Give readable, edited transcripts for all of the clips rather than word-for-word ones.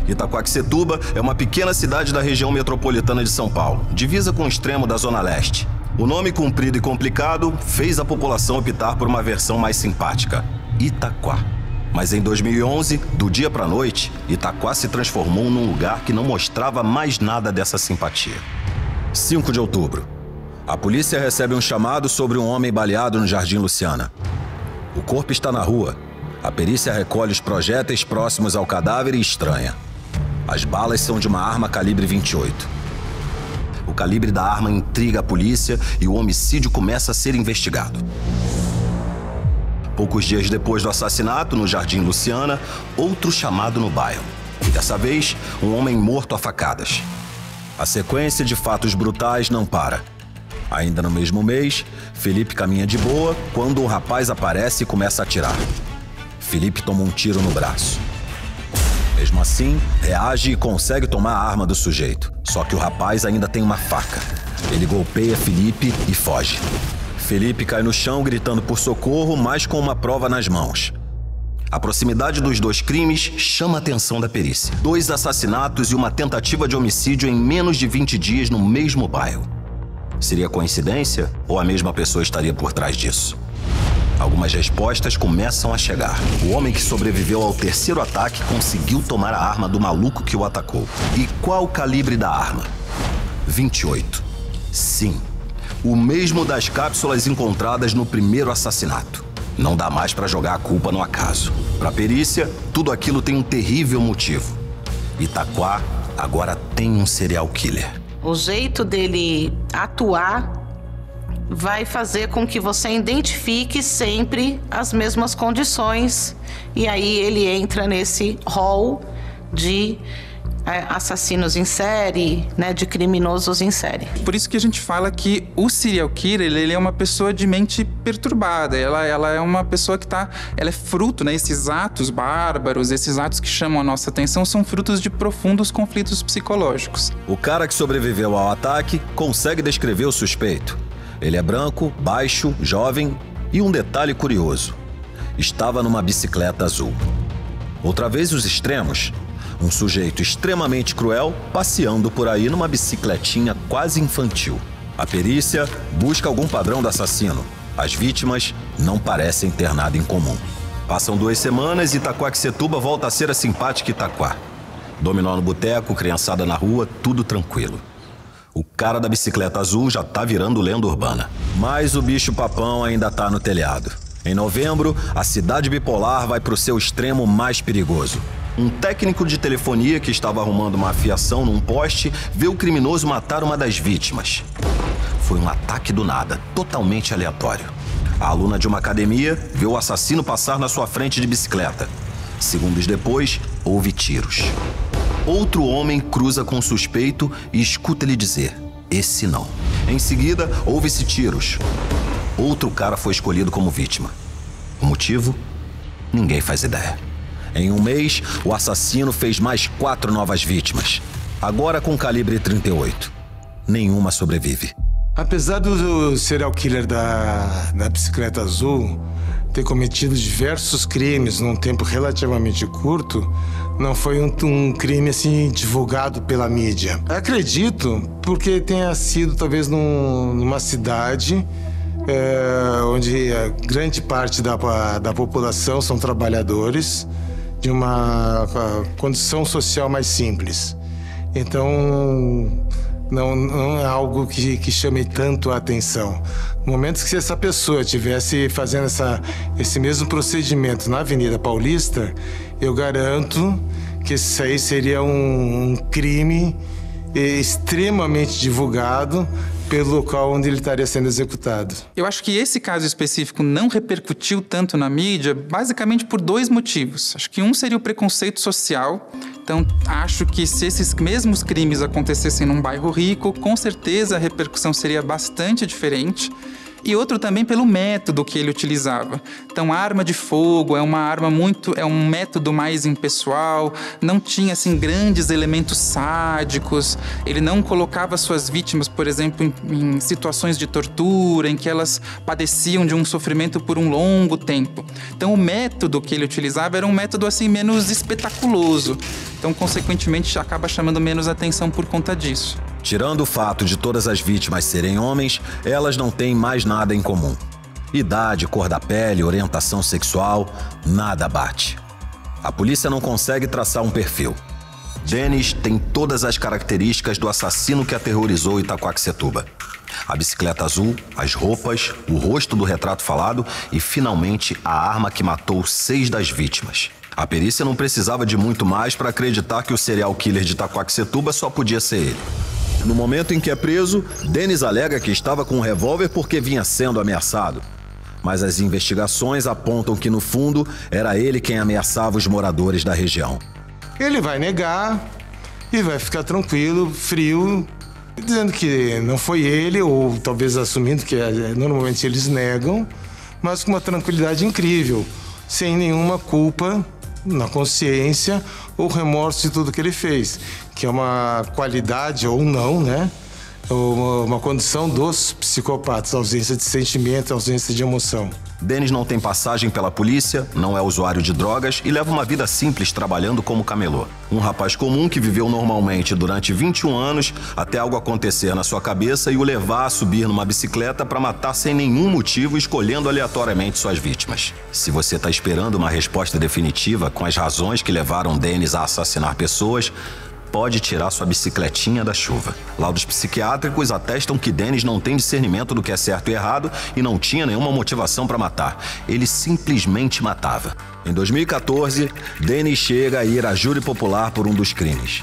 Itaquaquecetuba é uma pequena cidade da região metropolitana de São Paulo, divisa com o extremo da Zona Leste. O nome comprido e complicado fez a população optar por uma versão mais simpática, Itaquá. Mas em 2011, do dia para a noite, Itaquá se transformou num lugar que não mostrava mais nada dessa simpatia. 5 de outubro. A polícia recebe um chamado sobre um homem baleado no Jardim Luciana. O corpo está na rua. A perícia recolhe os projéteis próximos ao cadáver e estranha. As balas são de uma arma calibre 28. O calibre da arma intriga a polícia e o homicídio começa a ser investigado. Poucos dias depois do assassinato, no Jardim Luciana, outro chamado no bairro. E dessa vez, um homem morto a facadas. A sequência de fatos brutais não para. Ainda no mesmo mês, Felipe caminha de boa quando um rapaz aparece e começa a atirar. Felipe toma um tiro no braço. Mesmo assim, reage e consegue tomar a arma do sujeito. Só que o rapaz ainda tem uma faca. Ele golpeia Felipe e foge. Felipe cai no chão gritando por socorro, mas com uma prova nas mãos. A proximidade dos dois crimes chama a atenção da perícia. 2 assassinatos e uma tentativa de homicídio em menos de 20 dias no mesmo bairro. Seria coincidência ou a mesma pessoa estaria por trás disso? Algumas respostas começam a chegar. O homem que sobreviveu ao 3º ataque conseguiu tomar a arma do maluco que o atacou. E qual o calibre da arma? 28. Sim, o mesmo das cápsulas encontradas no primeiro assassinato. Não dá mais para jogar a culpa no acaso. Para a perícia, tudo aquilo tem um terrível motivo. Itaquá agora tem um serial killer. O jeito dele atuar vai fazer com que você identifique sempre as mesmas condições. E aí ele entra nesse rol de assassinos em série, né, de criminosos em série. Por isso que a gente fala que o serial killer, ele é uma pessoa de mente perturbada. Ela é uma pessoa que ela é fruto, né, esses atos bárbaros, esses atos que chamam a nossa atenção, são frutos de profundos conflitos psicológicos. O cara que sobreviveu ao ataque consegue descrever o suspeito. Ele é branco, baixo, jovem e um detalhe curioso. Estava numa bicicleta azul. Outra vez os extremos. Um sujeito extremamente cruel passeando por aí numa bicicletinha quase infantil. A perícia busca algum padrão do assassino. As vítimas não parecem ter nada em comum. Passam 2 semanas e Itaquaquecetuba volta a ser a simpática Itaquá. Dominó no boteco, criançada na rua, tudo tranquilo. O cara da bicicleta azul já tá virando lenda urbana. Mas o bicho papão ainda tá no telhado. Em novembro, a cidade bipolar vai pro seu extremo mais perigoso. Um técnico de telefonia que estava arrumando uma fiação num poste vê o criminoso matar uma das vítimas. Foi um ataque do nada, totalmente aleatório. A aluna de uma academia vê o assassino passar na sua frente de bicicleta. Segundos depois, houve tiros. Outro homem cruza com o suspeito e escuta ele dizer: "Esse não". Em seguida, houve-se tiros. Outro cara foi escolhido como vítima. O motivo? Ninguém faz ideia. Em um mês, o assassino fez mais 4 novas vítimas. Agora com calibre 38. Nenhuma sobrevive. Apesar do serial killer da bicicleta azul ter cometido diversos crimes num tempo relativamente curto, não foi um crime assim divulgado pela mídia. Acredito porque tenha sido talvez numa cidade onde a grande parte da população são trabalhadores de uma condição social mais simples. Então, não é algo que chame tanto a atenção. No momento que essa pessoa estivesse fazendo esse mesmo procedimento na Avenida Paulista, eu garanto que isso aí seria um crime extremamente divulgado pelo local onde ele estaria sendo executado. Eu acho que esse caso específico não repercutiu tanto na mídia, basicamente por 2 motivos. Acho que um seria o preconceito social. Então, acho que se esses mesmos crimes acontecessem num bairro rico, com certeza a repercussão seria bastante diferente. E outro também pelo método que ele utilizava. Então, a arma de fogo é um método mais impessoal, não tinha, assim, grandes elementos sádicos, ele não colocava suas vítimas, por exemplo, em situações de tortura, em que elas padeciam de um sofrimento por um longo tempo. Então, o método que ele utilizava era um método, assim, menos espetaculoso. Então, consequentemente, acaba chamando menos atenção por conta disso. Tirando o fato de todas as vítimas serem homens, elas não têm mais nada em comum. Idade, cor da pele, orientação sexual, nada bate. A polícia não consegue traçar um perfil. Dennis tem todas as características do assassino que aterrorizou Itaquaquecetuba. A bicicleta azul, as roupas, o rosto do retrato falado e, finalmente, a arma que matou 6 das vítimas. A perícia não precisava de muito mais para acreditar que o serial killer de Itaquaquecetuba só podia ser ele. No momento em que é preso, Dennis alega que estava com um revólver porque vinha sendo ameaçado. Mas as investigações apontam que, no fundo, era ele quem ameaçava os moradores da região. Ele vai negar e vai ficar tranquilo, frio, dizendo que não foi ele, ou talvez assumindo que normalmente eles negam, mas com uma tranquilidade incrível, sem nenhuma culpa na consciência ou remorso de tudo que ele fez, que é uma qualidade ou não, né? Uma condição dos psicopatas, ausência de sentimento, ausência de emoção. Dennis não tem passagem pela polícia, não é usuário de drogas e leva uma vida simples trabalhando como camelô. Um rapaz comum que viveu normalmente durante 21 anos até algo acontecer na sua cabeça e o levar a subir numa bicicleta para matar sem nenhum motivo, escolhendo aleatoriamente suas vítimas. Se você está esperando uma resposta definitiva com as razões que levaram Dennis a assassinar pessoas, pode tirar sua bicicletinha da chuva. Laudos psiquiátricos atestam que Dennis não tem discernimento do que é certo e errado e não tinha nenhuma motivação para matar. Ele simplesmente matava. Em 2014, Dennis chega a ir a júri popular por um dos crimes.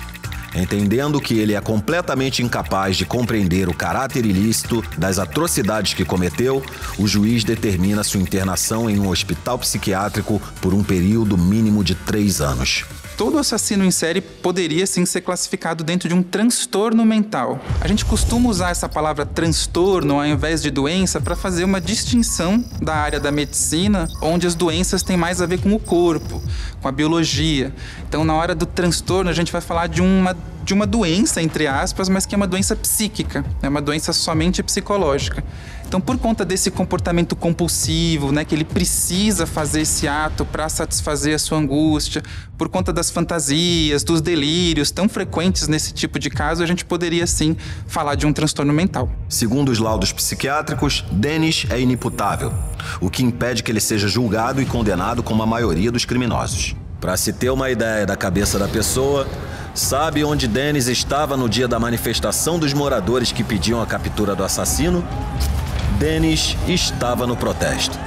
Entendendo que ele é completamente incapaz de compreender o caráter ilícito das atrocidades que cometeu, o juiz determina sua internação em um hospital psiquiátrico por um período mínimo de 3 anos. Todo assassino em série poderia, sim, ser classificado dentro de um transtorno mental. A gente costuma usar essa palavra transtorno ao invés de doença para fazer uma distinção da área da medicina, onde as doenças têm mais a ver com o corpo, com a biologia. Então, na hora do transtorno, a gente vai falar de uma doença, entre aspas, mas que é uma doença psíquica, é uma doença somente psicológica. Então, por conta desse comportamento compulsivo, né, que ele precisa fazer esse ato para satisfazer a sua angústia, por conta das fantasias, dos delírios tão frequentes nesse tipo de caso, a gente poderia, sim, falar de um transtorno mental. Segundo os laudos psiquiátricos, Dennis é inimputável, o que impede que ele seja julgado e condenado como a maioria dos criminosos. Para se ter uma ideia da cabeça da pessoa, sabe onde Dennis estava no dia da manifestação dos moradores que pediam a captura do assassino? Dennis estava no protesto.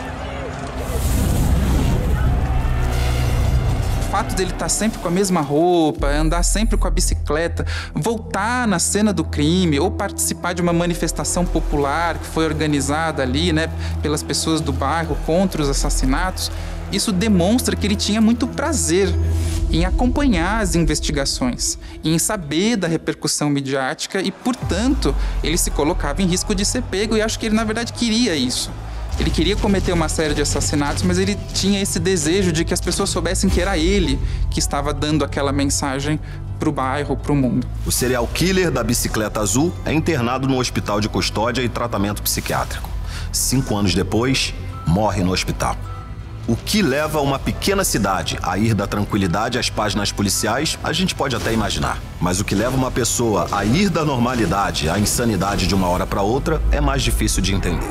O fato dele estar sempre com a mesma roupa, andar sempre com a bicicleta, voltar na cena do crime ou participar de uma manifestação popular que foi organizada ali, né, pelas pessoas do bairro contra os assassinatos, isso demonstra que ele tinha muito prazer em acompanhar as investigações, em saber da repercussão midiática e, portanto, ele se colocava em risco de ser pego e acho que ele, na verdade, queria isso. Ele queria cometer uma série de assassinatos, mas ele tinha esse desejo de que as pessoas soubessem que era ele que estava dando aquela mensagem para o bairro, para o mundo. O serial killer da bicicleta azul é internado no hospital de custódia e tratamento psiquiátrico. 5 anos depois, morre no hospital. O que leva uma pequena cidade a ir da tranquilidade às páginas policiais, a gente pode até imaginar. Mas o que leva uma pessoa a ir da normalidade à insanidade de uma hora para outra é mais difícil de entender.